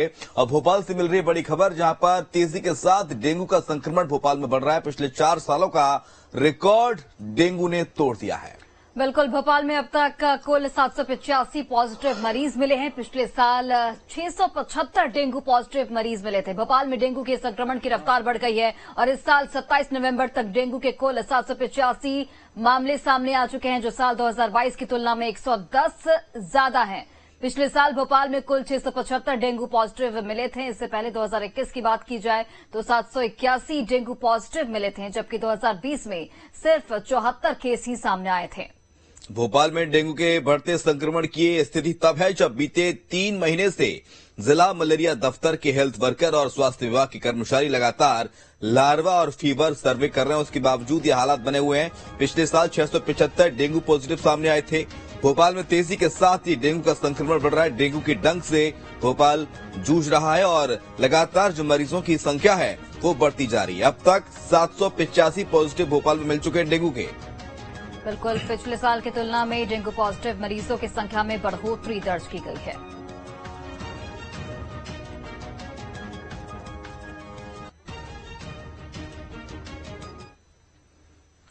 अब भोपाल से मिल रही बड़ी खबर, जहां पर तेजी के साथ डेंगू का संक्रमण भोपाल में बढ़ रहा है। पिछले 4 सालों का रिकॉर्ड डेंगू ने तोड़ दिया है। बिल्कुल, भोपाल में अब तक कुल 785 पॉजिटिव मरीज मिले हैं। पिछले साल 675 डेंगू पॉजिटिव मरीज मिले थे। भोपाल में डेंगू के संक्रमण की रफ्तार बढ़ गई है और इस साल 27 नवंबर तक डेंगू के कुल 785 मामले सामने आ चुके हैं, जो साल 2022 की तुलना में 110 ज्यादा हैं। पिछले साल भोपाल में कुल 675 डेंगू पॉजिटिव मिले थे। इससे पहले 2021 की बात की जाए तो 781 डेंगू पॉजिटिव मिले थे, जबकि 2020 में सिर्फ 74 केस ही सामने आए थे। भोपाल में डेंगू के बढ़ते संक्रमण की स्थिति तब है जब बीते 3 महीने से जिला मलेरिया दफ्तर के हेल्थ वर्कर और स्वास्थ्य विभाग के कर्मचारी लगातार लार्वा और फीवर सर्वे कर रहे हैं। उसके बावजूद ये हालात बने हुए हैं। पिछले साल 675 डेंगू पॉजिटिव सामने आए थे। भोपाल में तेजी के साथ ही डेंगू का संक्रमण बढ़ रहा है। डेंगू के डंक से भोपाल जूझ रहा है और लगातार जो मरीजों की संख्या है वो बढ़ती जा रही है। अब तक 785 पॉजिटिव भोपाल में मिल चुके हैं डेंगू के। बिल्कुल, पिछले साल की तुलना में डेंगू पॉजिटिव मरीजों की संख्या में बढ़ोतरी दर्ज की गई है।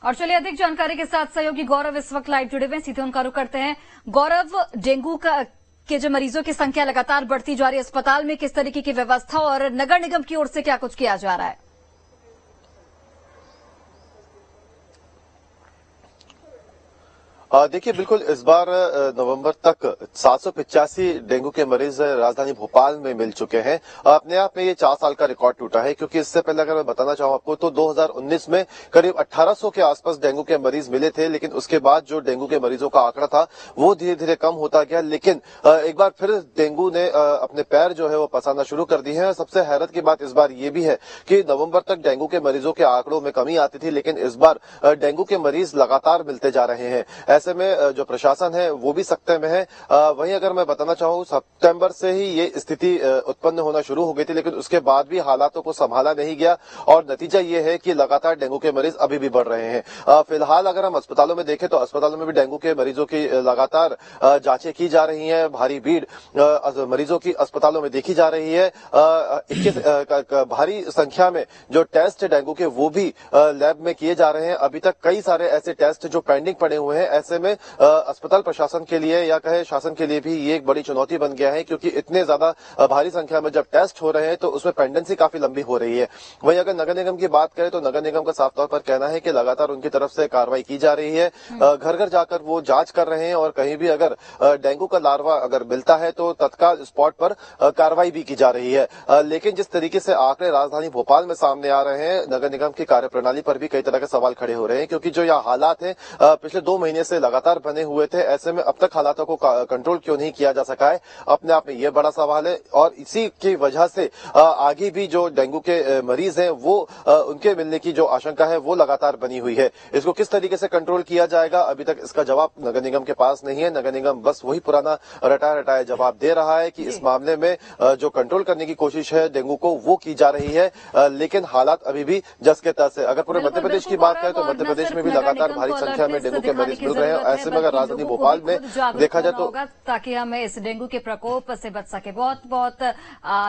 और चलिए अधिक जानकारी के साथ सहयोगी गौरव इस वक्त लाइव जुड़े हुए हैं, सीधे उनका रुख करते हैं। गौरव, डेंगू के जो मरीजों की संख्या लगातार बढ़ती जा रही है, अस्पताल में किस तरीके की व्यवस्था और नगर निगम की ओर से क्या कुछ किया जा रहा है? देखिए, बिल्कुल इस बार नवंबर तक 785 डेंगू के मरीज राजधानी भोपाल में मिल चुके हैं। अपने आप में ये 4 साल का रिकॉर्ड टूटा है, क्योंकि इससे पहले अगर मैं बताना चाहूं आपको तो 2019 में करीब 1800 के आसपास डेंगू के मरीज मिले थे, लेकिन उसके बाद जो डेंगू के मरीजों का आंकड़ा था वो धीरे धीरे कम होता गया। लेकिन एक बार फिर डेंगू ने अपने पैर जो है वो पसारना शुरू कर दी है। सबसे हैरत की बात इस बार ये भी है कि नवम्बर तक डेंगू के मरीजों के आंकड़ों में कमी आती थी, लेकिन इस बार डेंगू के मरीज लगातार मिलते जा रहे हैं। ऐसे में जो प्रशासन है वो भी सख्ते में है। वहीं अगर मैं बताना चाहूं, सितंबर से ही ये स्थिति उत्पन्न होना शुरू हो गई थी, लेकिन उसके बाद भी हालातों को संभाला नहीं गया और नतीजा ये है कि लगातार डेंगू के मरीज अभी भी बढ़ रहे हैं। फिलहाल अगर हम अस्पतालों में देखें तो अस्पतालों में भी डेंगू के मरीजों की लगातार जांचें की जा रही हैं। भारी भीड़ मरीजों की अस्पतालों में देखी जा रही है। 21 भारी संख्या में जो टेस्ट डेंगू के वो भी लैब में किए जा रहे हैं। अभी तक कई सारे ऐसे टेस्ट जो पेंडिंग पड़े हुए हैं। ऐसे में अस्पताल प्रशासन के लिए या कहे शासन के लिए भी ये एक बड़ी चुनौती बन गया है, क्योंकि इतने ज्यादा भारी संख्या में जब टेस्ट हो रहे हैं तो उसमें पेंडेंसी काफी लंबी हो रही है। वहीं अगर नगर निगम की बात करें तो नगर निगम का साफ तौर पर कहना है कि लगातार उनकी तरफ से कार्रवाई की जा रही है। घर घर जाकर वो जांच कर रहे हैं और कहीं भी अगर डेंगू का लार्वा अगर मिलता है तो तत्काल स्पॉट पर कार्रवाई भी की जा रही है। लेकिन जिस तरीके से आंकड़े राजधानी भोपाल में सामने आ रहे हैं, नगर निगम की कार्यप्रणाली पर भी कई तरह के सवाल खड़े हो रहे हैं, क्योंकि जो यह हालात है पिछले 2 महीने से लगातार बने हुए थे। ऐसे में अब तक हालातों को कंट्रोल क्यों नहीं किया जा सका है, अपने आप में यह बड़ा सवाल है। और इसी की वजह से आगे भी जो डेंगू के मरीज हैं वो उनके मिलने की जो आशंका है वो लगातार बनी हुई है। इसको किस तरीके से कंट्रोल किया जाएगा, अभी तक इसका जवाब नगर निगम के पास नहीं है। नगर निगम बस वही पुराना रटाया जवाब दे रहा है कि इस मामले में जो कंट्रोल करने की कोशिश है डेंगू को वो की जा रही है, लेकिन हालात अभी भी जस के तस है। अगर पूरे मध्य प्रदेश की बात करें तो मध्य प्रदेश में भी लगातार भारी संख्या में डेंगू के मरीज मिल रहे हैं। ऐसे में अगर राजधानी भोपाल में देखा जाए तो ताकि हम इस डेंगू के प्रकोप से बच सके। बहुत बहुत